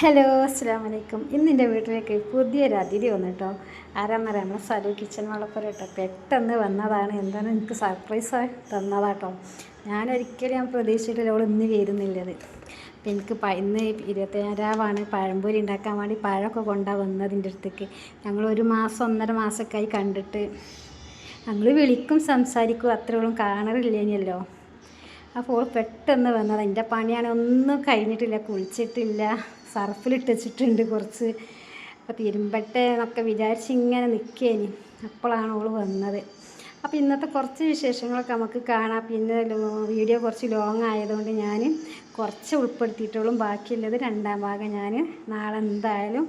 Hello അസ്സലാമു അലൈക്കും. ഇന്നെൻ്റെ വീട്ടിലേക്ക് പുതിയൊരു അതിഥി വന്നു കേട്ടോ. ആരാന്നറിയാം, നമ്മളെ സലു കിച്ചൺ വളപ്പുര കേട്ടോ. പെട്ടെന്ന് വന്നതാണ്. എന്താണ് എനിക്ക് സർപ്രൈസ് തന്നതാട്ടോ. ഞാൻ പ്രതീക്ഷിച്ചിട്ടില്ല അവൾ ഇന്ന് വരുന്നില്ലത്. അപ്പം എനിക്ക് ഇന്ന് 27 പഴംപൊരി ഉണ്ടാക്കാൻ വേണ്ടി പഴമൊക്കെ കൊണ്ടാണ് വന്നതിൻ്റെ അടുത്തേക്ക്. ഞങ്ങൾ 1 മാസം 1.5 മാസമൊക്കെ ആയി കണ്ടിട്ട്. ഞങ്ങൾ വിളിക്കും സംസാരിക്കും അത്രയോളം കാണറില്ലേനല്ലോ. അപ്പോൾ പെട്ടെന്ന് വന്നത്. എൻ്റെ പണിയാണ്, ഒന്നും കഴിഞ്ഞിട്ടില്ല, കുളിച്ചിട്ടില്ല, സർഫിലിട്ടിച്ചിട്ടുണ്ട് കുറച്ച്. അപ്പോൾ തിരുമ്പട്ടെ എന്നൊക്കെ വിചാരിച്ച് ഇങ്ങനെ നിൽക്കേനി. അപ്പോഴാണ് അവൾ വന്നത്. അപ്പോൾ ഇന്നത്തെ കുറച്ച് വിശേഷങ്ങളൊക്കെ നമുക്ക് കാണാം. പിന്നെ വീഡിയോ കുറച്ച് ലോങ് ആയതുകൊണ്ട് ഞാൻ കുറച്ച് ഉൾപ്പെടുത്തിയിട്ടുള്ളൂ. ബാക്കിയുള്ളത് 2ാം ഭാഗം ഞാൻ നാളെ എന്തായാലും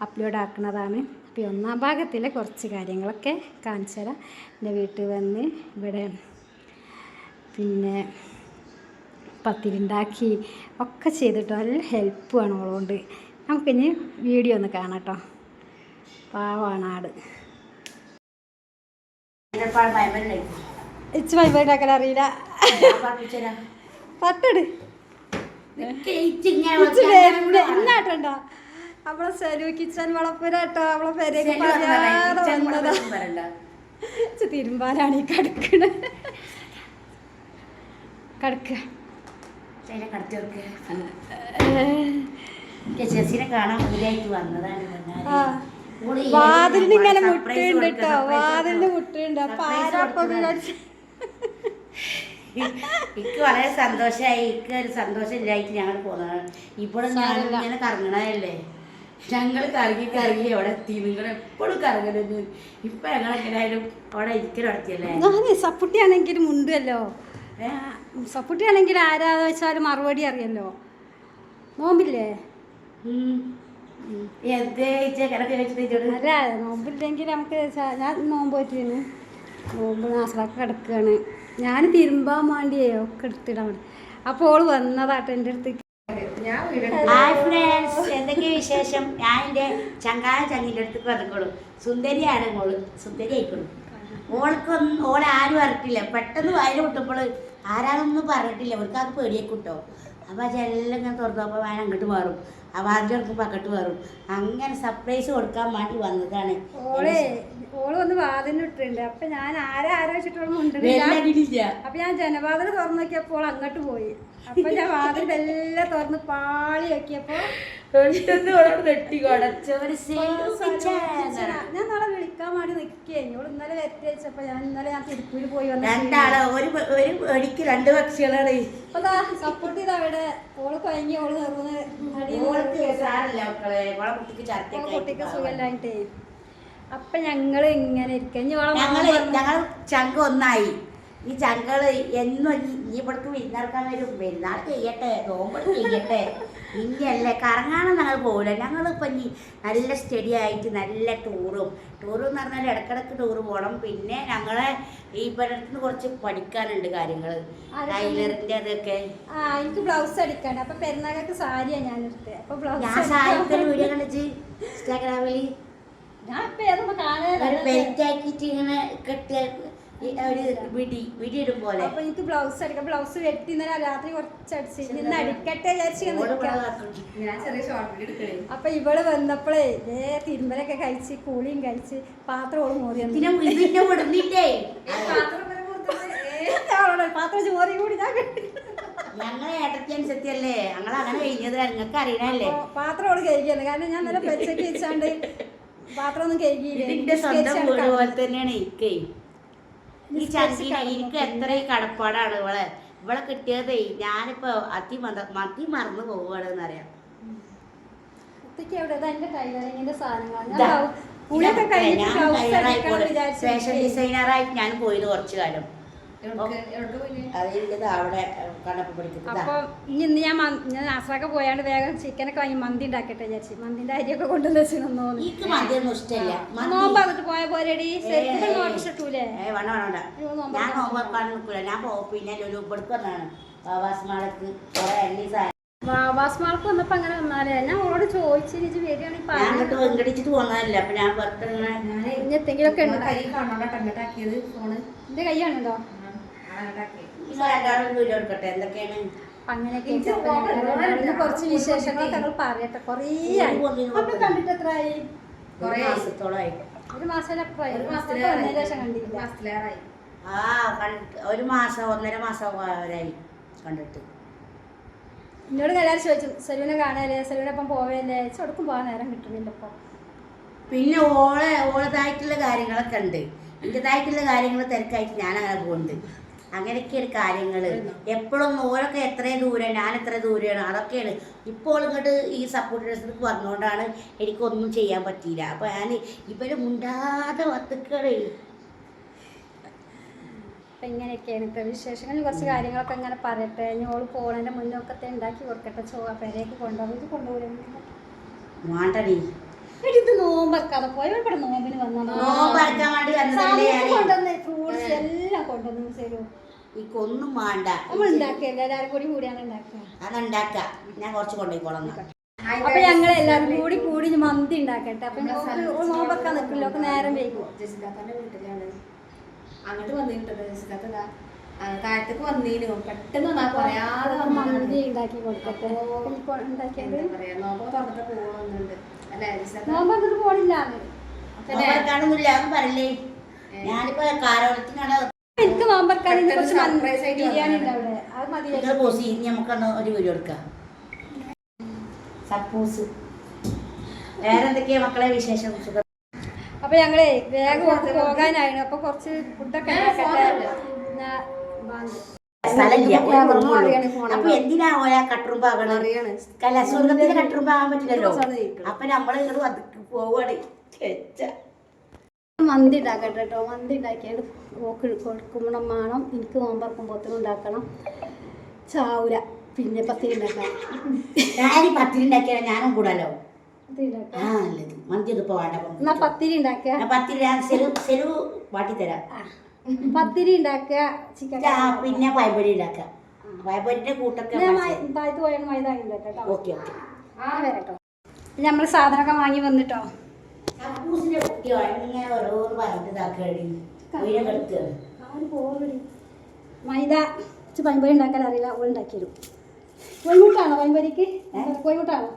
അപ്ലോഡ് ആക്കുന്നതാണ്. അപ്പോൾ 1ാം ഭാഗത്തിലെ കുറച്ച് കാര്യങ്ങളൊക്കെ കാണിച്ചു തരാം. എൻ്റെ വീട്ടിൽ വന്ന് ഇവിടെ പിന്നെ പത്തിരി ഉണ്ടാക്കി ഒക്കെ ചെയ്തിട്ടോ. നല്ല ഹെൽപ്പ് വേണം അവളുകൊണ്ട്. നമുക്കിനി വീഡിയോ ഒന്ന് കാണാം കേട്ടോ. പാവാണ് ആട്. ഇച്ച് വൈബ് ഉണ്ടാക്കാൻ അറിയില്ല. പട്ടിട് എന്നാട്ടോ നമ്മളെ സലു കിച്ചൺ വളപ്പുര കേട്ടോ. അവളെ പേരേക്ക് പറയാതെ വന്നതാ. തിരുമ്പാലാണ് ഈ കിടക്കണ കിടക്കുക. വാതിലിന് ഇങ്ങനെ മുട്ടുണ്ട് കേട്ടോ. വാതിലിന് മുട്ടുണ്ട്. അപ്പൊ എനിക്ക് വളരെ സന്തോഷമായി. എനിക്ക് ഒരു സന്തോഷം ഇല്ലായിട്ട് ഞങ്ങൾ പോകുന്നതാണ്. ഇപ്പോഴും ഞാൻ ഇങ്ങനെ കറങ്ങണതല്ലേ. ഞങ്ങൾ കറങ്ങി അവിടെ എത്തി. നിങ്ങൾ എപ്പോഴും കറങ്ങണത്. ഇപ്പൊ ഞങ്ങളെങ്ങനെയായാലും അവിടെ ഇരിക്കലടത്തിയല്ലേ. ഞാൻ സപ്പുട്ടിയാണെങ്കിലും മുണ്ടല്ലോ. സപ്പുട്ടിയാണെങ്കിൽ ആരാ വെച്ചാലും മറുപടി അറിയല്ലോ. നോമ്പില്ലേ? അല്ല, നോമ്പില്ലെങ്കിൽ നമുക്ക് ഞാൻ നോമ്പ് പറ്റിയാണ്. നോമ്പ് നാസറൊക്കെ കിടക്കുകയാണ്. ഞാൻ തിരുമ്പാൻ വേണ്ടിയേ ഒക്കെ എടുത്തിടാൻ വേണ്ടി. അപ്പോൾ ഓള് വന്നതാട്ടോ എൻ്റെ അടുത്തേക്ക്. ഹായ് ഫ്രണ്ട്സ്, എന്തൊക്കെയാ വിശേഷം? ഞാൻ എൻ്റെ ചങ്ങിൻ്റെ അടുത്തേക്ക് വന്നോളൂ. സുന്ദരിയാണ് മോള്, സുന്ദരി ആയിക്കോളൂ. ഓളെ ആരും അറിയിട്ടില്ല. പെട്ടെന്ന് വയറ് വിട്ടപ്പോൾ ആരാണെന്നൊന്നും പറഞ്ഞിട്ടില്ല. അവർക്ക് അത് പേടിയേക്കൂട്ടോ. അപ്പോൾ ചെല്ലാം ഇങ്ങനെ തുറന്നപ്പോൾ ഞാൻ അങ്ങോട്ട് മാറും. അപ്പോൾ ആദ്യം എടുക്കുമ്പോൾ അങ്ങോട്ട് മാറും. അങ്ങനെ സർപ്രൈസ് കൊടുക്കാൻ വേണ്ടി വന്നതാണ്. ഓള് വന്ന് വാതിലിന് ഇട്ടിട്ടുണ്ട്. അപ്പൊ ഞാൻ ആരോ വെച്ചിട്ടോളം മുണ്ടില്ല. അപ്പൊ ഞാൻ ജനവാതിൽ തുറന്നു നോക്കിയപ്പോൾ അങ്ങോട്ട് പോയി. അപ്പൊ ഞാൻ വാതിലെല്ലാം തുറന്ന് പാളി വെക്കിയപ്പോ ഞാൻ നാളെ വിളിക്കാൻ വേണ്ടി നിൽക്കുകയാണ്. ഓള് ഇന്നലെ വരട്ടി വെച്ചപ്പോ ഇന്നലെ ഞാൻ തിരുപ്പൂര് പോയി വന്നു. രണ്ട് പക്ഷികളാണ്. അപ്പൊ സപ്പോർട്ട് ചെയ്ത് അവിടെ ഓള് കൊയങ്ങി. ഓള് കുട്ടിക്ക് സുഖമില്ലായിട്ടേ. അപ്പൊ ഞങ്ങള് ഇങ്ങനെ ഇരിക്കും. ഞങ്ങൾ ചങ്ക ഒന്നായി. ഈ ചങ്കള് എന്നും ഈ ഇവിടേക്ക് വിരുന്നിറക്കാൻ വരും. പെരുന്നാൾ ചെയ്യട്ടെ, നോമ്പ് ചെയ്യട്ടെ. ഇനിയല്ലേ കറങ്ങാനും ഞങ്ങൾ പോകില്ല. ഞങ്ങളിപ്പോൾ ഇനി നല്ല സ്റ്റഡി ആയിട്ട് നല്ല ടൂറും എന്ന് പറഞ്ഞാൽ ഇടക്കിടക്ക് ടൂറ് പോകണം. പിന്നെ ഞങ്ങളെ ഈ പലയിടത്തുനിന്ന് കുറച്ച് പഠിക്കാനുണ്ട് കാര്യങ്ങൾ, ടൈലറിൻ്റെ അതൊക്കെ. എനിക്ക് ബ്ലൗസ് അടിക്കാണ്ട്. അപ്പൊ പെരുന്നാൾക്ക് സാരിയാണ് ഞാൻ എടുത്തത്. അപ്പൊ ഞാൻ സാരിത്തെ വീഡിയോ കളിച്ച് ഇൻസ്റ്റാഗ്രാമിൽ ഞാൻ ഇപ്പൊ ഏതൊന്നും കാണാൻ ബെൽറ്റ് ആക്കിയിട്ട് ഇങ്ങനെ കെട്ടിയ വിടിയിടും പോലെ. അപ്പൊ എനിക്ക് ബ്ലൗസ് അടിക്കാം. ബ്ലൗസ് വെട്ടി ഇന്നലെ രാത്രി കുറച്ച് അടിച്ച് ഇന്ന് അടിക്കട്ടെ വിചാരിച്ചു. അപ്പൊ ഇവള് വന്നപ്പോഴേ തിരുമ്പലൊക്കെ കഴിച്ച് കൂളിയും കഴിച്ച് പാത്രം ഓള് മോറി പാത്രം ചോറി കൂടി ഞങ്ങളെ ഏട്ടത്തിയനുസരിച്ചല്ലേ ഞങ്ങൾ അങ്ങനെ കഴിഞ്ഞത്. നിങ്ങൾക്ക് അറിയണല്ലേ. പാത്രം ഓള് കഴിക്കുന്നത്. കാരണം ഞാൻ നല്ല പെച്ചൊക്കെ വെച്ചാണ്ട് പാത്രം ഒന്നും കഴുകിയില്ല. ഇതിന്റെ സ്വന്തം വീട് പോലെ തന്നെയാണ് ഇക്കേ. ഈ ചങ്കിനെ എനിക്ക് എത്ര കടപ്പാടാണ് ഇവളെ കിട്ടിയതേ. ഞാനിപ്പോ മതി മറന്നു പോവുകയാണെന്ന് അറിയാം. ഫാഷൻ ഡിസൈനറായിട്ട് ഞാൻ പോയത് കുറച്ചു കാലം. അപ്പൊ ഇന്ന് ഞാൻ ആശ്രമൊക്കെ പോയാണ്ട് വേഗം ചിക്കനൊക്കെ വാങ്ങി മന്തി ഉണ്ടാക്കട്ടെ വിചാരിച്ചു. മന്തിന്റെ അരിയൊക്കെ കൊണ്ടുവന്ന് വെച്ച് നോമ്പ് വന്നിട്ട് പോയ പോരടി. ഇട്ടൂലേ? വാവാസ്മാൾക്ക് വന്നപ്പോ അങ്ങനെ വന്നാലേ ഞാൻ അവളോട് ചോദിച്ചു വെങ്കടിച്ചിട്ട് പോന്നതല്ല. അപ്പൊ ഞാൻ എന്തെങ്കിലുമൊക്കെ എന്റെ കൈയാണല്ലോ. എന്തൊക്കെയാണ് അങ്ങനെയൊക്കെ കുറച്ച് വിശേഷങ്ങളൊക്കെ ഞങ്ങൾ പറയട്ടെ. കുറേ ആയി കണ്ടിട്ട് എത്രയായി? ഒരു മാസത്തിലപ്പുറമായി. ഒരു മാസത്തിലെ ശേഷം കണ്ടില്ല. ഒരു മാസം 1.5 മാസം അവരായി കണ്ടിട്ട്. എന്നോട് എല്ലാവരും ചോദിച്ചു സെലൂനെ കാണാല്ലേ, സെലൂനെ അപ്പം പോവല്ലേ, ചൊടുക്കും പോകാൻ നേരം കിട്ടുന്നില്ല ഇപ്പോൾ. പിന്നെ ഓളതായിട്ടുള്ള കാര്യങ്ങളൊക്കെ ഉണ്ട്. എൻ്റെതായിട്ടുള്ള കാര്യങ്ങൾ തിരക്കായിട്ട് ഞാനങ്ങനെ പോകുന്നുണ്ട്. അങ്ങനെയൊക്കെയാണ് കാര്യങ്ങൾ. എപ്പോഴും ഓരൊക്കെ എത്രയും ദൂരം, ഞാൻ എത്ര ദൂരെയാണ്, അതൊക്കെയാണ്. ഇപ്പോൾ ഇങ്ങോട്ട് ഈ സപ്പോർട്ടേഴ്സിലേക്ക് വന്നുകൊണ്ടാണ് എനിക്കൊന്നും ചെയ്യാൻ പറ്റിയില്ല. അപ്പോൾ ഞാൻ ഇവർ മുണ്ടാതെ വത്തുക്കളേ. അപ്പം ഇങ്ങനെയൊക്കെയാണ് ഇപ്പോൾ വിശേഷങ്ങൾ. കുറച്ച് കാര്യങ്ങളൊക്കെ ഇങ്ങനെ പറയട്ടെ. ഞോള് പോണതിൻ്റെ മുന്നൊക്കത്തെ ഉണ്ടാക്കി കൊടുക്കട്ടെ. പെരേക്ക് കൊണ്ടുപോകും വേണ്ടടി. ഇത് നോമ്പറക്കാതെ പോയി ഇവിടെ നോമ്പിന് കൊണ്ടുവന്ന് ഫ്രൂട്ട്സ് എല്ലാം കൊണ്ടുവന്നു തരൂ. എനിക്കൊന്നും വേണ്ട. നമ്മൾ ഉണ്ടാക്കിയല്ലേ, എല്ലാവരും കൂടി കൂടിയാണ് ഉണ്ടാക്കുക. അതുണ്ടാക്കാം, ഞാൻ കുറച്ച് കൊണ്ടുപോയിക്കോളാം. അപ്പൊ ഞങ്ങൾ എല്ലാവരും കൂടി മന്തി ഉണ്ടാക്കട്ടെ. അപ്പൊ നോമ്പറക്കാൻ നിൽക്കില്ല, ഒക്കെ നേരം വൈകും. ജസിതാത്താന്റെ വീട്ടിലാണ് അങ്ങോട്ട് വന്നിട്ടത്. ജസിതാത്ത താഴത്തേക്ക് വന്നീനു. പെട്ടെന്ന് പറയാതെ മന്തി ഉണ്ടാക്കി കൊടുക്കട്ടെ. ഉണ്ടാക്കിയത് നോമ്പ് തുറന്നിട്ട് പോകുന്നുണ്ട് അല്ലേ? നോമ്പ് എന്നിട്ട് പോണില്ല. ഞാനിപ്പോ കാരോളത്തിനാണ്. എനിക്ക് നോമ്പറക്കാൻ ബിരിയാണി ഉണ്ട് അവിടെ, അത് മതി. നമുക്കൊന്ന് ഒരു വീഡിയോ എടുക്കാം. സപ്പോസ് വേറെ എന്തൊക്കെയാ മക്കളെ വിശേഷം? അപ്പൊ ഞങ്ങളെ വേഗം പോകാനായിരുന്നു. അപ്പൊ കുറച്ച് ഫുഡൊക്കെ അപ്പൊ എന്തിനാ ഓയാ കട്ടുറുമ്പാകണം? സ്വർഗത്തിന്റെ കട്ടുറുമ്പാകാൻ പറ്റില്ലല്ലോ. അപ്പൊ നമ്മള് ഇങ്ങോട്ട് പോവാണ്. മന്തി ഉണ്ടാക്കട്ടെ കേട്ടോ. മന്തി ഉണ്ടാക്കിയാൽ കൊടുക്കുമ്പോഴും വേണം. എനിക്ക് നോമ്പറക്കുമ്പോഴത്തേനും ഉണ്ടാക്കണം. ചാവൂല. പിന്നെ പത്തിരി ഉണ്ടാക്കാം. പത്തിരി ഉണ്ടാക്കിയാൽ ഞാനും കൂടാലോ. മന്തി ഒന്നും വേണ്ട. എന്നാ പത്തിരി ഉണ്ടാക്കുക. പത്തിരി വാട്ടിത്തരാം. പത്തിരി ഉണ്ടാക്കുക, ചിക്കൻ പിന്നെ പയപ്പൊരി ഉണ്ടാക്കുക. പയപ്പൊരിന്റെ കൂട്ടൊക്കെ താഴത്ത് പോയ മൈദ ഉണ്ടാക്കാം. ഓക്കെ ഓക്കെ വരട്ടോ. നമ്മൾ സാധനമൊക്കെ വാങ്ങി വന്നിട്ടോ. മൈദ പയമ്പൊരി ഉണ്ടാക്കാൻ അറിയില്ല. ഓൾ ഉണ്ടാക്കി തരും. കോഴിമുട്ടാണോ പയമ്പൊരിക്ക്? കോഴിമുട്ടാണോ?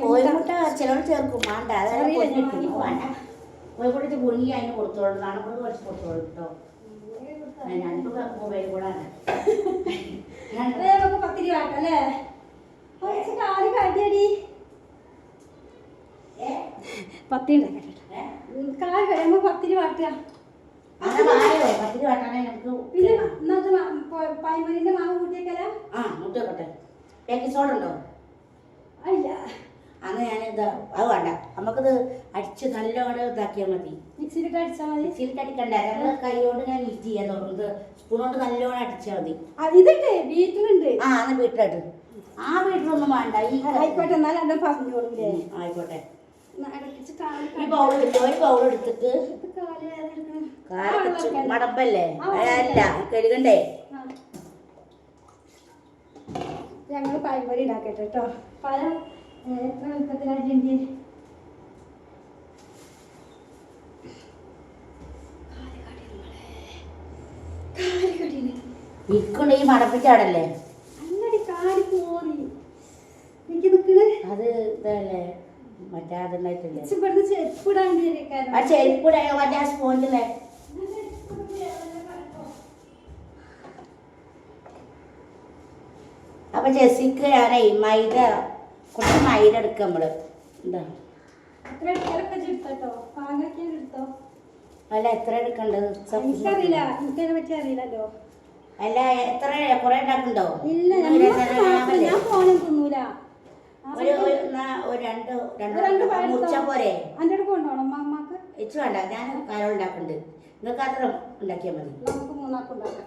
കോഴിമുട്ട ചിലവർ ചേർക്കും. വേണ്ട, വേണ്ട. കോഴിമുട്ട പുഴുങ്ങി അതിന് കൊടുത്തോളൂ. നാളെ കുറച്ച് കൊടുത്തോളൂ കേട്ടോ. രണ്ടു മൊബൈൽ കൂടാണ്. പത്തിരി വാട്ടല്ലേ? കാടിയടി പത്തി ഉണ്ടാക്കട്ടെ. കാല് കഴിയുമ്പോ പത്തിരി വാട്ടുക. പത്തിരി വാട്ടാണെ നമുക്ക്. പിന്നെ ഇന്നത്തെ പയമ്പരിന്റെ മാവ് കൂട്ടിയേക്കല. മുട്ടോട്ടെ. ബേക്കിംഗ് സോഡ ഉണ്ടോ? അല്ല, അന്ന് ഞാനിത് അത് വേണ്ട. നമുക്കത് അടിച്ച് നല്ലോണം ഇതാക്കിയാൽ മതി. മിക്സിയിലിട്ട് അടിച്ചാൽ മതി. മിക്സിയിലിട്ട് അടിക്കണ്ട. നമ്മൾ കൈ കൊണ്ട് ഞാൻ മിക്സ് ചെയ്യാൻ തുടങ്ങുന്നത്. സ്പൂൺ കൊണ്ട് നല്ലോണം അടിച്ചാൽ മതി. ഇതുണ്ട്, ബീറ്ററുണ്ട്. അന്ന് ബീറ്ററായിട്ട്. ആ ബീറ്ററൊന്നും വേണ്ട. ആയിക്കോട്ടെ, എന്നാലും എന്നെ പറഞ്ഞോളൂല്ലേ? ആയിക്കോട്ടെ. ഈ ബൗൾ എടുത്ത് ഒരു ബൗൾ എടുത്തിട്ട് മടമ്പല്ലേ അല്ല കഴുകണ്ടേ. ഞങ്ങൾ പയമ്പൊരി ഉണ്ടാക്കട്ടെ കേട്ടോ. പഴം എത്ര വലുപ്പത്തിലായിട്ടുണ്ട്? ഇക്കൊണ്ട് ഈ മടപ്പിച്ചാടല്ലേ കാലി പോറി നിക്കണ്. അത് ഇതല്ലേ മറ്റേ അതുണ്ടായിട്ടില്ലേ? ഇവിടുന്ന് ചെരുപ്പിടാണ്ട് ആ ചെരുപ്പിടാ മറ്റേ ആ സ്പോഞ്ചില്ലേ? അപ്പൊ ജെസ്സിക്ക് ഞാനേ മൈദ കുറച്ച് മൈദ എടുക്കാം. നമ്മള് എന്താ അല്ല എത്ര എടുക്കണ്ടത്? എനിക്കറിയില്ല, എനിക്കതിനെ പറ്റി അറിയില്ലല്ലോ. അല്ല എത്ര കുറെ ഉണ്ടാക്കണ്ടോ? ഇല്ല, ഞാൻ ഫോണിൽ തിന്നൂല. രണ്ട് മുറിച്ച പോരെ? എൻ്റെ അടുത്ത് കൊണ്ടുപോകണം അമ്മക്ക്. ഇച്ചു വേണ്ട, ഞാൻ കാരം ഉണ്ടാക്കുന്നുണ്ട്. നിങ്ങൾക്ക് അത്ര ഉണ്ടാക്കിയാൽ മതി. നമുക്ക് മൂന്നാൾക്ക് ഉണ്ടാക്കാം.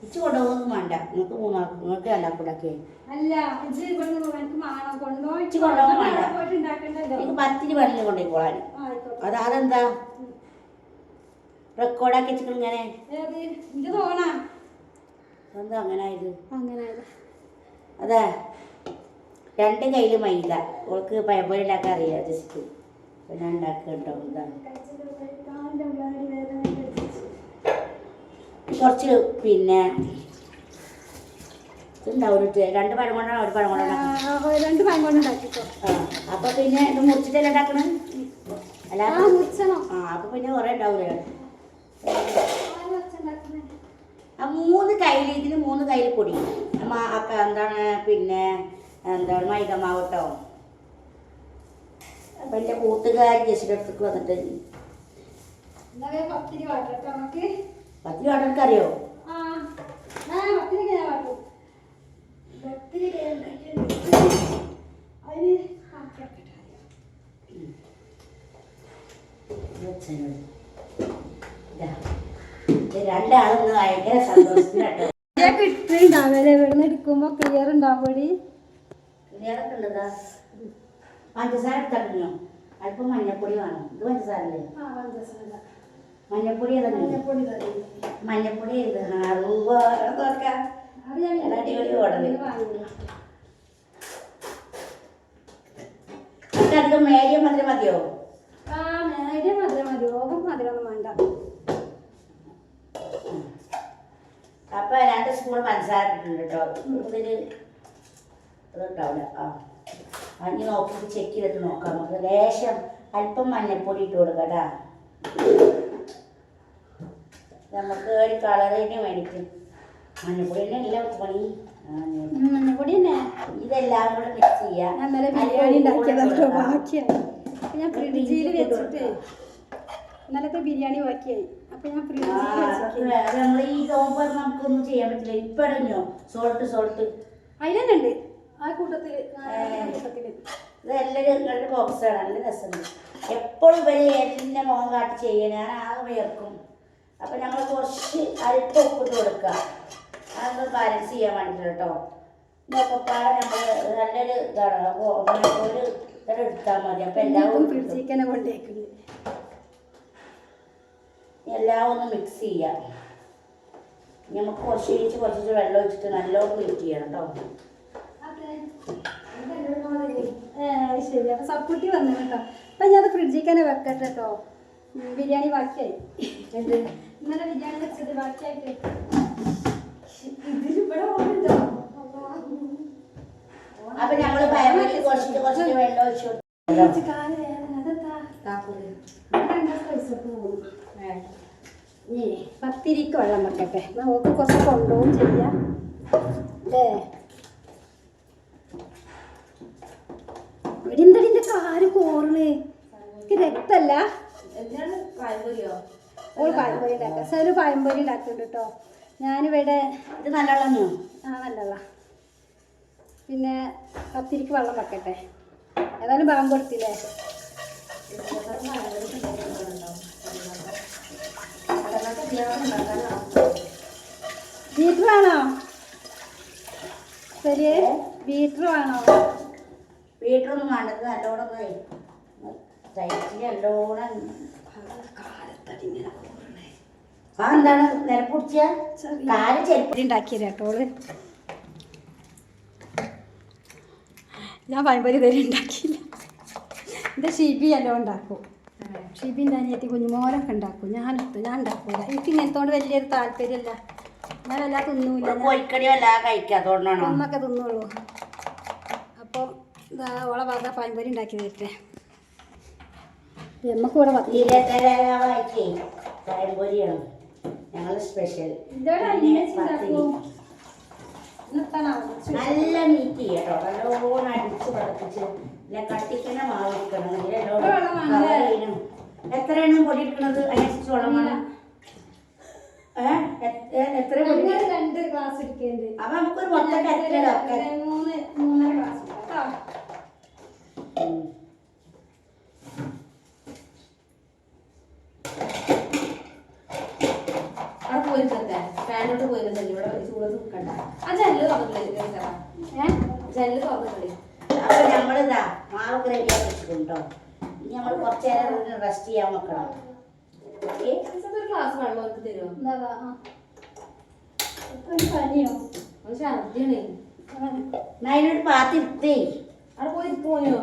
ഇച്ചു കൊണ്ടുപോകൊന്നും വേണ്ട. നിങ്ങൾക്ക് മൂന്നാൾക്ക് നിങ്ങൾക്ക് രണ്ടാൾക്ക് ഉണ്ടാക്കിയേ. അല്ല ഇച്ച് ഇവിടെ എനിക്ക് മാണം കൊണ്ടുപോയി. ഇച്ചു കൊണ്ടുപോകാൻ വേണ്ട. പോയിട്ട് ഉണ്ടാക്കണ്ടല്ലോ. എനിക്ക് പത്തിരി പറഞ്ഞ് കൊണ്ടുപോയിക്കോളാൻ. അതെന്താ റെക്കോർഡാക്കി വെച്ചിട്ട് ഇങ്ങനെ? എനിക്ക് തോന്നാ എന്താ അങ്ങനെ ആയത്? അങ്ങനെ അതാ 2 കയ്യിൽ മൈദ. ഓൾക്ക് പയമ്പൊരി ഉണ്ടാക്കാൻ അറിയാം ജസ്റ്റ്. ഞാൻ ഉണ്ടാക്കുക കേട്ടോ. എന്താ കുറച്ച് പിന്നെ ഉണ്ടാവില്ല 2 പഴം കൊണ്ടാണ് 1 പഴം കൊണ്ടാണ് 2 പഴം കൊണ്ട് ഉണ്ടാക്കിട്ടോ. അപ്പൊ പിന്നെ ഇത് മുറിച്ചിട്ടല്ലേ ഉണ്ടാക്കണേ? അല്ലാതെ മുറിച്ചണം. അപ്പൊ പിന്നെ കുറെ ഉണ്ടാവൂലേ? ആ 3 കയ്യിൽ ഇതിന് 3 കയ്യിൽ പൊടി എന്താണ് പിന്നെ എന്താണ് മൈദ മാവ് കേട്ടോ. അപ്പൊ എൻ്റെ കൂട്ടുകാരി ജസിയുടെ അടുത്തേക്ക് വന്നിട്ട് പത്തിരി വാട്ടോ നമുക്ക്. പത്തിരി വാട്ടർക്ക് അറിയോ? രണ്ടാളും ഭയങ്കര സന്തോഷത്തിലാട്ടോ. കിട്ടുന്നുണ്ടാവല്ലേ ഇവിടുന്ന് എടുക്കുമ്പോ ക്ലിയർ ഉണ്ടാവൂടി. ക്ലിയറൊക്കെ ഉണ്ടതാ. പഞ്ചസാര എടുത്തോ? അല്പം മഞ്ഞപ്പൊടി വേണം. ഇത് പഞ്ചസാരല്ലേ? മഞ്ഞപ്പൊടി മഞ്ഞപ്പൊടി അടിപൊളി ഓർഡർ. അധികം മേടിയം മധുരം മതിയോ? അപ്പൊ 2 സ്പൂൺ പഞ്ചസാര ഇട്ടിട്ടുണ്ട് കേട്ടോ. ഇതില് ഇതുണ്ടാവില്ല. അഞ്ഞ് നോക്കി ചെക്ക് ചെയ്തിട്ട് നോക്കാം. നമുക്ക് ലേശം അല്പം മഞ്ഞപ്പൊടി ഇട്ട് കൊടുക്കട്ടാ. നമുക്ക് ഒരു കളറിന് വേണ്ടിയിട്ട് മഞ്ഞപ്പൊടി തന്നെ അല്ല പണി. മഞ്ഞപ്പൊടി തന്നെ ഇതെല്ലാം കൂടെ മിക്സ് ചെയ്യാം. ബിരിയാണി ഉണ്ടാക്കിയതോ ബാക്കിയായി. ഞാൻ ഫ്രിഡ്ജിൽ വെച്ചിട്ട് ഇന്നലത്തെ ബിരിയാണി ബാക്കിയായി. അപ്പൊ ഞാൻ നമ്മൾ ഈ നോമ്പ് നമുക്കൊന്നും ചെയ്യാൻ പറ്റില്ല. ഇപ്പൊ ഇടഞ്ഞോ സോൾട്ട് അതിലെന്നെ ഉണ്ട് ആ കൂട്ടത്തില്. ഇതെല്ലാവരും നിങ്ങളുടെ ബോക്സാണ്. നല്ല രസമുണ്ട്. എപ്പോഴും ഇവര് എന്നെ മുഖം കാട്ടി ചെയ്യുക. ഞാൻ ആകെ വിയർക്കും. അപ്പം ഞങ്ങൾ കുറച്ച് അല്പം ഉപ്പിട്ട് കൊടുക്കുക. അതൊന്ന് ബാലൻസ് ചെയ്യാൻ വേണ്ടിയിട്ട് കേട്ടോ. ഇതൊക്കെ പാടെ നമ്മൾ നല്ലൊരു ഇതാണ്. അപ്പോൾ ഒരു ഇതരം എടുത്താൽ മതി. അപ്പം എല്ലാവരും ഫ്രിഡ്ജിക്കനെ കൊണ്ടേക്കുന്നു. എല്ലാം ഒന്ന് മിക്സ് ചെയ്യാം. നമുക്ക് കുറച്ച് വെള്ളം ഒഴിച്ചിട്ട് നല്ലോണം മിക്സ് ചെയ്യണം കേട്ടോ. ശരി. അപ്പൊ സപ്പൂട്ടി വന്നു കേട്ടോ. അപ്പൊ ഞാൻ ഫ്രിഡ്ജിക്കനെ വെക്കട്ടെ കേട്ടോ. ബിരിയാണി ബാക്കിയായി. ഇന്നലെ ബിരിയാണി വെച്ചത് ബാക്കിയായിട്ട് ഇതിലിവിടെ ഓടുണ്ടോ? അപ്പൊ ഞങ്ങള് കുറച്ച് വെള്ളം ഒഴിച്ചു. പത്തിരിക്ക് വെള്ളം വെക്കട്ടെ. നമുക്ക് കുറച്ച് കൊണ്ടുപോകും ചെയ്യാം അല്ലേ? ഇവിടെ എന്തടിന്റെ കാല് കോറണ്. രക്തല്ല. ഓൾ പഴംപൊരി ഉണ്ടാക്കുക. സേലു പഴംപൊരി ഉണ്ടാക്കുന്നുണ്ട് കേട്ടോ. ഞാനിവിടെ ഇത് നല്ലോണം നല്ലതാ. പിന്നെ പത്തിരിക്ക് വെള്ളം വെക്കട്ടെ. ഏതായാലും ബാങ്ക് കൊടുത്തില്ലേ? ബീറ്റർ വേണോ? ശരിയേ, ബീറ്റർ വേണോ? ബീറ്ററൊന്നും വേണ്ടത്. നല്ലോണം നല്ലോണം എന്താണ് നിലപ്പൊടിച്ച കാല് ചെരുപ്പടി ഉണ്ടാക്കിയത് കേട്ടോള്. ഞാൻ പഴംപൊരി ഇതുവരെ ഉണ്ടാക്കിയില്ല. എൻ്റെ ഷിബി എല്ലാം ഉണ്ടാക്കും. ഷിബിൻ്റെ അനിയത്തി കുഞ്ഞുമോലൊക്കെ ഉണ്ടാക്കും. ഞാൻ ഉണ്ടാക്കൂല. എനിക്ക് ഇങ്ങനത്തോണ്ട് വലിയൊരു താല്പര്യമല്ല. ഞാൻ എല്ലാം തിന്നൂല. കോഴിക്കടിയോ എല്ലാം കഴിക്കാത്തോണ്ടാണോ? ഒന്നൊക്കെ തിന്നുള്ളൂ. അപ്പോൾ ഓളെ വക പഴംപൊരി ഉണ്ടാക്കി തരട്ടെ. നമുക്ക് ഇവിടെ പഴംപൊരിയാണ് ഞങ്ങളുടെ സ്പെഷ്യൽ. നല്ല മീറ്റ് ചെയ്യട്ടോ. നല്ലോണം അടിച്ച് പതപ്പിച്ച് പിന്നെ കട്ടിക്കണ മാവ് എടുക്കണം. എത്ര എണ്ണം പൊടി എടുക്കണത് അതിനനുസരിച്ച് വെള്ളം വേണം. എത്ര പൊടി? 2 ഗ്ലാസ് എടുക്കേണ്ടത്. അപ്പൊ നമുക്കൊരു മൊത്തം 3 ഗ്ലാസ് കേട്ടോ. ഫാനോട്ട് പോയിരുന്നല്ലേ ഇവിടെ ചൂടത്ത് നിൽക്കണ്ട. ആ ജനല് തുറന്നില്ലേ? ജനല് തുറന്നില്ലേ? അപ്പൊ നമ്മളിതാ മാവൊക്കെ റെഡിയാക്കി വെച്ചിട്ടുണ്ടോ. ഇനി നമ്മൾ കുറച്ച് നേരം റെസ്റ്റ് ചെയ്യാൻ വെക്കണം. ഒരു ഗ്ലാസ് വെള്ളം ഒക്കെ തരുമോ? പനിയോ? ഒരു ഛർദിയാണേ. അതിനൊരു പാത്തിരുത്തേ. അവിടെ പോയി പോയോ?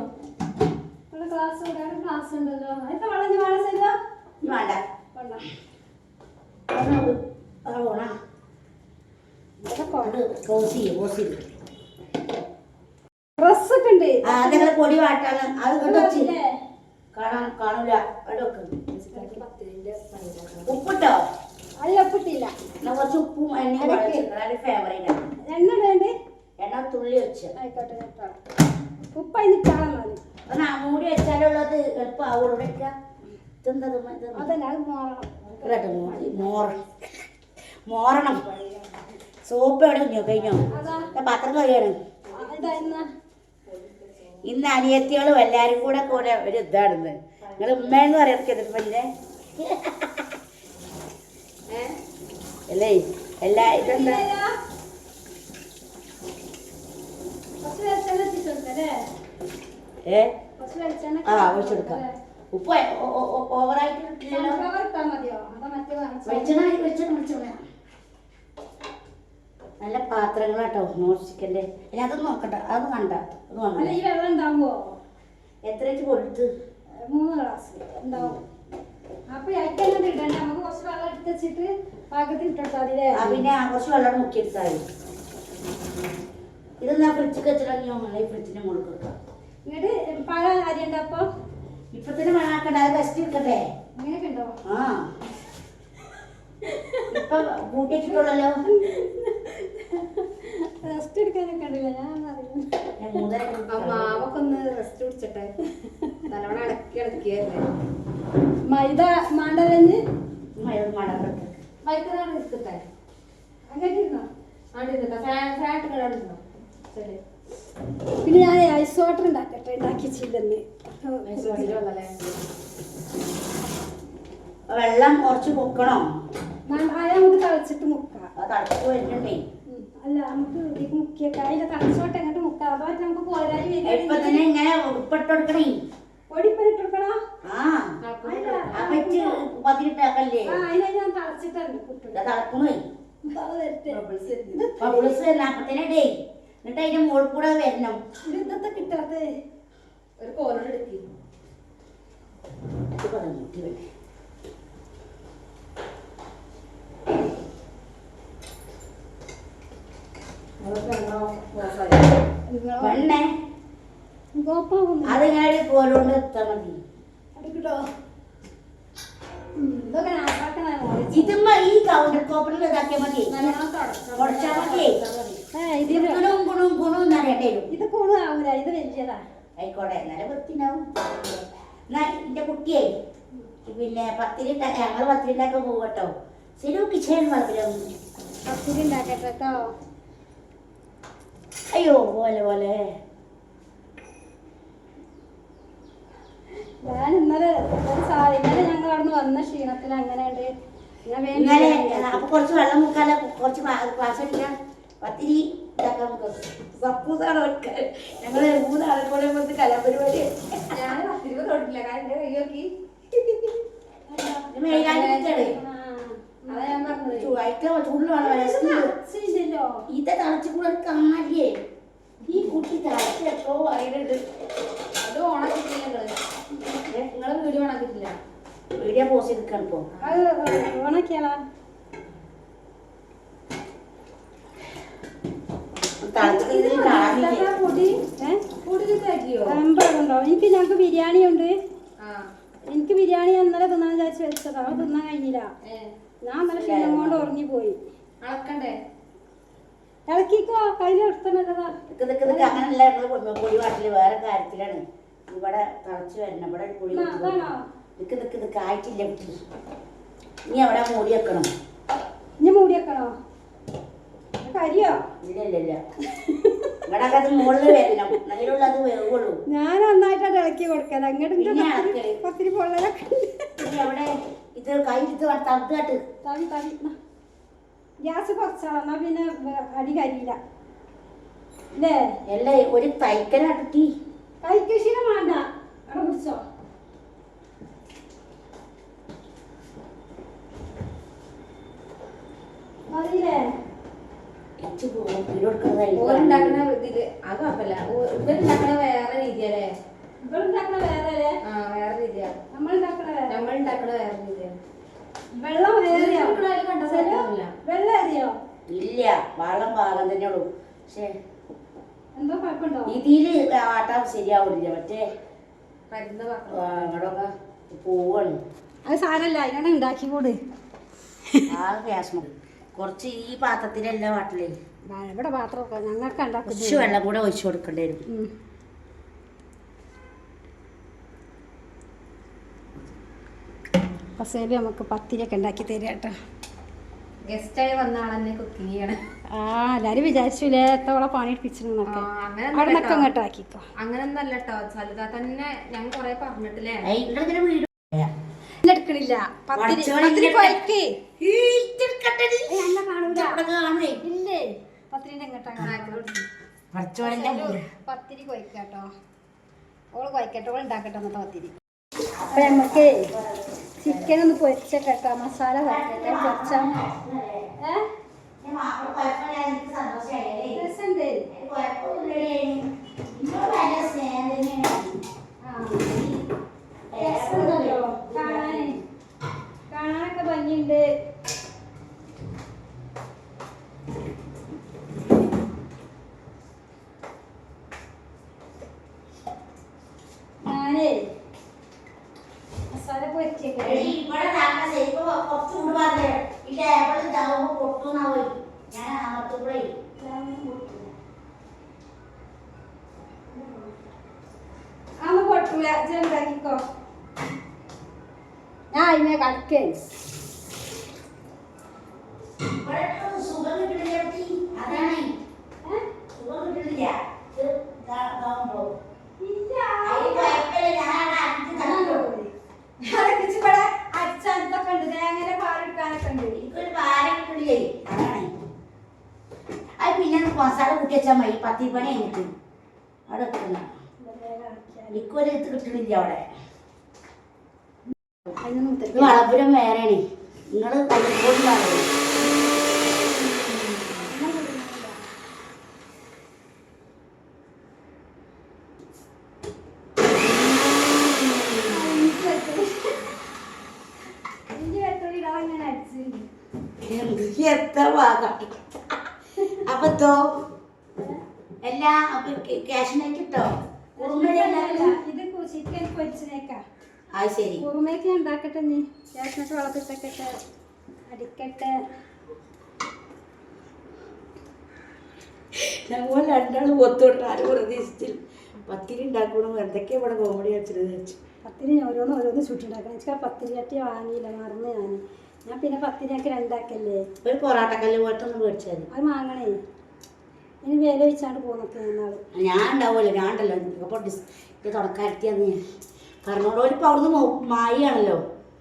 ഗ്ലാസ് ഉണ്ടല്ലോ. അതിന്റെ വെള്ളം വേണം. ശരിയാ വേണ്ട വേണ്ട. ഓണ ഇതൊക്കെ കൊണ്ട് ഡ്രസ്സൊക്കെ ഉണ്ട്. അതെങ്ങനെ പൊടി വാട്ടാണ് അത് ഇങ്ങോട്ട് വെച്ച് കാണൂല അവിടെ വെക്ക്. ഉപ്പിട്ടോ? അല്ല ഉപ്പിട്ടില്ല. എന്നാ കുറച്ച് ഉപ്പും എണ്ണയും ഫേവറേറ്റ് ആണ്. എണ്ണ വേണ്ടേ? എണ്ണ തുള്ളി വെച്ച് ആയിക്കോട്ടെ. ഉപ്പ് അതിന് കാണാൻ എന്നാ മൂടി വെച്ചാലുള്ളത് എളുപ്പമാവുള്ളൂ. അതല്ല അത് മോറണം. സോപ്പ് എവിടെ കഴിഞ്ഞോ? പാത്രം കഴിയാണ്. ഇന്ന് അനിയത്തികളും എല്ലാരും കൂടെ ഒരു ഇതാണെന്ന് നിങ്ങൾ ഉമ്മയെന്ന് പറയാൻ പിന്നെ അല്ലേ എല്ലാ ഇതെന്താ ഒഴിച്ചെടുക്കാം. ഉപ്പ് ഓവറായിട്ട് നല്ല പാത്രങ്ങളാട്ടോ നോൺ സ്റ്റിക്കിന്റെ. അതൊന്നും നോക്കണ്ട, അതൊന്നും കണ്ട എത്ര വെച്ച് കൊടുത്ത് 3 ഗ്ലാസ് ഉണ്ടാവും. അപ്പൊ ഇടണ്ട, നമുക്ക് കുറച്ച് വെള്ളം എടുത്ത് വെച്ചിട്ട് പാകത്തിന് ഇട്ടെടുത്താൽ പിന്നെ കുറച്ച് വെള്ളം മുക്കിയെടുത്താൽ ഇതെന്നാ ഫ്രിഡ്ജ് വെച്ചിട്ടുണ്ടെങ്കിൽ ഫ്രിഡ്ജിന്റെ മുകളിൽ കൊടുക്കാം. ഇങ്ങോട്ട് പഴ അരിയുണ്ട്. അപ്പൊ ഇപ്പൊ തന്നെ മണാക്കണ്ട, അത് റെസ്റ്റ് എടുക്കട്ടെ. അങ്ങനെയൊക്കെ ഉണ്ടോ? ആ ഇപ്പൊ കൂട്ടി വെച്ചിട്ടുള്ളല്ലോ. റെസ്റ്റ് എടുക്കാനൊക്കെ ഉണ്ടല്ലോ. മാവൊക്കെ ഒന്ന് റെസ്റ്റ് പിടിച്ചട്ടെ. നല്ലോണം ഇളക്കിയല്ലേ. മൈദ മാണ്ടലഞ്ഞ് മൈദാണ് എടുക്കട്ടെ. അങ്ങനെ ഇരുന്നോ? അവിടെ ഇരുന്നോ? ഫാറ്റ് കിടന്നോ? ശരി. പിന്നെ ഞാൻ ഐസ് വാട്ടർ ഉണ്ടാക്കിച്ചില്ലെന്ന്. വെള്ളം കുറച്ച് മുക്കണോ? നമുക്ക് തളിച്ചിട്ട് മുക്കാം. തളച്ചിട്ട് വരുന്നുണ്ടേ. അല്ല നമുക്ക് ഇതിക്ക് മുക്കിയൊക്കെ അതിന്റെ തളിച്ചോട്ടെ എങ്ങോട്ട് മുക്കാം. അതായിട്ട് നമുക്ക് പോരായി ഇപ്പൊ തന്നെ ഇങ്ങനെ ഉപ്പിട്ടെടുക്കണേ. പൊടിപ്പരിട്ടെടുക്കണോ? പതിരിട്ടാക്കല്ലേ? അതിനെ ഞാൻ തളച്ചിട്ടുണ്ട്. തളക്കണേ അപ്പത്തന്നെ എന്നിട്ട് അതിന്റെ മുകളിൽ കൂടെ വരണം. ഇതൊക്കെ കിട്ടാത്ത ഒരു കോലെടുക്കി പെണ്ണെ അതിങ്ങനെ കോലുകൊണ്ട് എത്താ മതി. ഇതുമ്മ ഈ കൗണ്ടർ ടോപ്പിൽ ഇതാക്കിയാൽ മതി. കുറച്ചാൽ മതി. ഗുണവും അറിയട്ടെ. ഇത് ഗുണമാവൂല, ഇത് വലിയതാ. ആയിക്കോട്ടെ, നല്ല വൃത്തിണ്ടാവും. എന്നാ എന്റെ കുട്ടിയെ പിന്നെ പത്തിരി ഞങ്ങൾ പത്തിരി ഉണ്ടാക്കാൻ പോകട്ടോ. ശരി, കിച്ചൺ വളർത്തില്ല. പത്തിരി ഉണ്ടാക്കട്ടെ കേട്ടോ. അയ്യോ പോലെ പോലെ ഞാൻ ഇന്നലെ ഞങ്ങൾ അവിടെ വന്ന ക്ഷീണത്തിൽ അങ്ങനെ ഇന്നലെ അപ്പൊ കുറച്ച് വെള്ളം മുക്കാല, കുറച്ച് ക്ലാസ് എടുക്കാം. പത്തിരി ഉണ്ടാക്കാൻ സപ്പൂസാണ് ഞങ്ങള് 3 ആളെ കൂടെ പോലത്തെ കലാപരിപാടി. ഞാൻ പത്തിരി തൊട്ടില്ല, കാരണം എന്റെ കൈ നോക്കി ചൂടിൽ ഇത് തളച്ചു കൂടെ കാണിയേ. ഈ കുട്ടി തളച്ചോ അറിയുന്നുണ്ട്. അത് ഓണാക്കിട്ടില്ല നിങ്ങള് വീഡിയോ ഓണാക്കിട്ടില്ല. വീഡിയോ പോസ്റ്റ് ചെയ്തിരിക്കണം. ഇപ്പൊ ഓണാക്കിയാളാ എനിക്ക് ഞങ്ങക്ക് ബിരിയാണി ഉണ്ട്. എനിക്ക് ബിരിയാണി ഇന്നലെ തിന്നാൻ വിചാരിച്ചു വെച്ചതാ, അവ തിന്നാൻ കഴിഞ്ഞില്ല. ഞാൻ ഇന്നലെ ക്ഷീണം കൊണ്ട് ഉറങ്ങിപ്പോയി. അളക്കണ്ടേ? ഇളക്കിക്കോ, കയ്യിൽ എടുത്തണല്ലതാ. അങ്ങനല്ല, പൊടി വാട്ടില് വേറെ കാര്യത്തിലാണ്. ഇവിടെ തളച്ചു വരണം. ഇവിടെ പൊടി നിക്ക് ആയിട്ടില്ല. ഇനി അവിടെ മൂടി വെക്കണം. ഇനി മൂടി വെക്കണോ? കരിയോ? ഇല്ല ഇവിടെ അത് മുകളിൽ വരണം. നല്ലുള്ളത് വേവുള്ളൂ. ഞാൻ നന്നായിട്ടാണ് ഇളക്കി കൊടുക്കല. അങ്ങോട്ട് പത്തിരി പൊള്ളലൊക്കെ അവിടെ ഇത് കയ്യിലിട്ട് തവിട്ട് തവി ഗ്യാസ് കുറച്ചാളാ, എന്നാ പിന്നെ അടി കരിയില്ല അല്ലേ? അല്ലേ ഒരു തൈക്കലാട്ടി കൈക്കശീലം വേണ്ട. അവിടെ പിടിച്ചോ. അറിയില്ലേ ഓരുണ്ടാക്കണ ഇതില് അത് കുഴപ്പമില്ല. ഇവരുണ്ടാക്കണ വേറെ രീതിയല്ലേ? ഇവളുണ്ടാക്കണ വേറെ വേറെ രീതിയാ. നമ്മളുണ്ടാക്കണ വേറെ രീതിയാണ്. വെള്ളം ഏറിയോ? കണ്ട സ്ഥലമില്ല. വെള്ളം ഏറിയോ? ഇല്ല വെള്ളം പാകം തന്നെ ഉള്ളൂ. പക്ഷേ എന്തോ കുഴപ്പമുണ്ടോ? ഇതില് ആട്ടാൻ ശരിയാവില്ല. മറ്റേ മരുന്ന് അങ്ങോട്ടൊക്കെ പോവാണ്. അത് സാരല്ല, അതിനാണ് ഉണ്ടാക്കി കൂട്. ആ ഗ്യാസ് കുറച്ച് ഈ പാത്രത്തിലല്ല വാട്ടിലേ. ഇവിടെ പാത്രമൊക്കെ ഞങ്ങൾക്ക് ഉണ്ടാക്കും. കുറച്ച് വെള്ളം കൂടെ ഒഴിച്ചു കൊടുക്കേണ്ടി വരും. ഫസേല് നമുക്ക് പത്തിരിയൊക്കെ ഉണ്ടാക്കി തരാം കേട്ടോ. ഗസ്റ്റായി വന്ന ആളെന്നെ കുക്കിംഗ് ചെയ്യണം. ആ എല്ലാരും വിചാരിച്ചില്ലേ എത്തോളം പണി എടുപ്പിച്ചിരുന്നൊക്കെ. അവിടെ നിന്നൊക്കെ അങ്ങോട്ട് ആക്കിക്കോ. അങ്ങനൊന്നും അല്ല കേട്ടോ. സലുത തന്നെ ഞാൻ കൊറേ പറഞ്ഞിട്ടില്ലേ. എടുക്കണില്ല പത്തിരി കൊയക്ക്. ഇല്ലേ പത്തിരിന്റെ പത്തിരി കൊയ്ക്കാട്ടോ. ഓള് കൊയ്ക്കട്ടെ, ഓള് ഉണ്ടാക്കട്ടെ എന്നിട്ട് പത്തിരി. അപ്പൊ നമുക്ക് ചിക്കൻ ഒന്ന് പൊരിച്ചേട്ടോ. മസാല വരട്ടെ പൊരിച്ചാ. കാണാനൊക്കെ ഭംഗിയുണ്ട്. ഞാനേ മസാല പൊരിച്ചേക്കേ. അന്ന് പൊട്ടൂല, ഉണ്ടാക്കിക്കോ. ഞാൻ അതിനെ കടക്കേ. പിന്നെ മസാല കൂട്ടി വെച്ചാൽ മതി. പത്തിരി പണി കഴിഞ്ഞിട്ട് അവിടെ കിട്ടുന്ന എനിക്കൊരു ഇത് കിട്ടണില്ല അവിടെ. വളപുരം വേറെയാണ്. നിങ്ങൾ കല്ലിപ്പോഴും പറയും. അപ്പൊ എല്ലാ ക്യാഷിനായിട്ട് കിട്ടോ? ഇത് ചിക്കൻ പൊരിച്ചേക്കാ. അത് ശരി. കുറുമയൊക്കെ ഉണ്ടാക്കട്ടെ. നീ ക്യാഷിനൊക്കെ വളർത്തിട്ടൊക്കെ അടിക്കട്ടെ. ഞങ്ങൾ രണ്ടാളും ഒത്തോട്ടാരും പ്രതീക്ഷിച്ചിൽ പത്തിരി ഉണ്ടാക്കണം. എന്തൊക്കെയാ ഇവിടെ കോമഡി വെച്ചിട്ട് പത്തിരി ഓരോന്ന് ചുട്ടുണ്ടാക്കണം. എനിക്ക് പത്തിരി ചട്ടി വാങ്ങിയില്ല, മറന്ന് ഞാൻ പിന്നെ പത്തിരിയൊക്കെ രണ്ടാക്കല്ലേ. ഒരു പൊറാട്ടക്കല്ല് പോലത്തെ ഒന്ന് മേടിച്ചാൽ അത് വാങ്ങണേ. ഇനി വേല വെച്ചാണ്ട് പോകുന്നൊക്കെ നാള് ഞാൻ ഉണ്ടാവുമല്ലോ. ഞാൻ ഉണ്ടല്ലോ ഇപ്പോൾ തുടക്കാരത്തിയാന്ന് ഞാൻ പറഞ്ഞോളൂ. ഇപ്പം അവിടുന്ന് മായിയാണല്ലോ.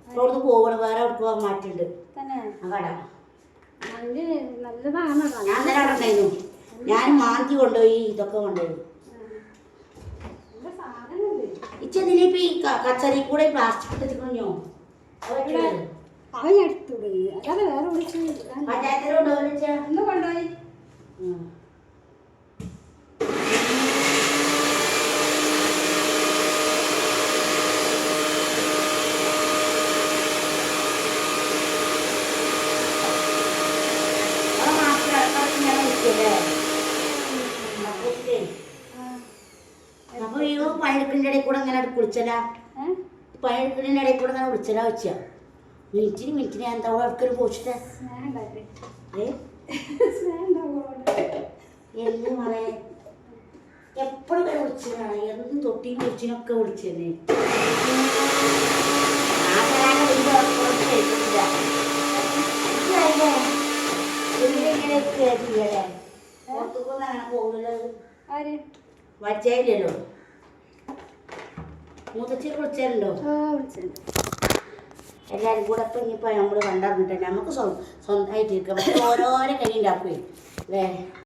അപ്പോൾ അവിടുന്ന് പോകണം. വേറെ അവിടെ പോകാൻ മാറ്റുണ്ട് തന്നെ. കട നല്ലതാണോ? ഞാൻ തന്നെ അവിടെ ഉണ്ടായിരുന്നു. ഞാൻ മാറ്റി കൊണ്ടുപോയി ഇതൊക്കെ കൊണ്ടുപോയി. ഇച്ചെന്തിനിപ്പോ ഈ കച്ചറി കൂടെ പ്ലാസ്റ്റിക് ഇട്ടിരിക്കണോ? അവൻ എടുത്തുടേ. അല്ലാതെ വേറെ വിളിച്ച് പഞ്ചായത്തിലോട്ട് കൊണ്ടുപോയി. അപ്പൊ ഈ പഴയക്കിന്റെ ഇടയിൽ കൂടെ അങ്ങനെ കുളിച്ചലാ. പഴയക്കിന്റെ ഇടയിൽ കൂടെ അങ്ങനെ കുളിച്ചലാ വെച്ച മിനിറ്റിന് എന്താ അടുക്കൊരു പോച്ചിട്ട് എന്ന് പറയാ. എപ്പോഴും വിളിച്ചതാണ്. എന്തും തൊട്ടിയും കുളിച്ചിനൊക്കെ വിളിച്ചത്. വച്ചല്ലോ മൂത്തച്ഛനെ വിളിച്ചാലുണ്ടോ? എല്ലാവരും കൂടെ ഇപ്പം ഇനിയിപ്പോൾ നമ്മൾ കണ്ടറിഞ്ഞിട്ട് നമുക്ക് സ്വന്തമായിട്ട് ഇരിക്കാം. ഓരോരോ കൈ ഉണ്ടാക്കുവേ അല്ലേ?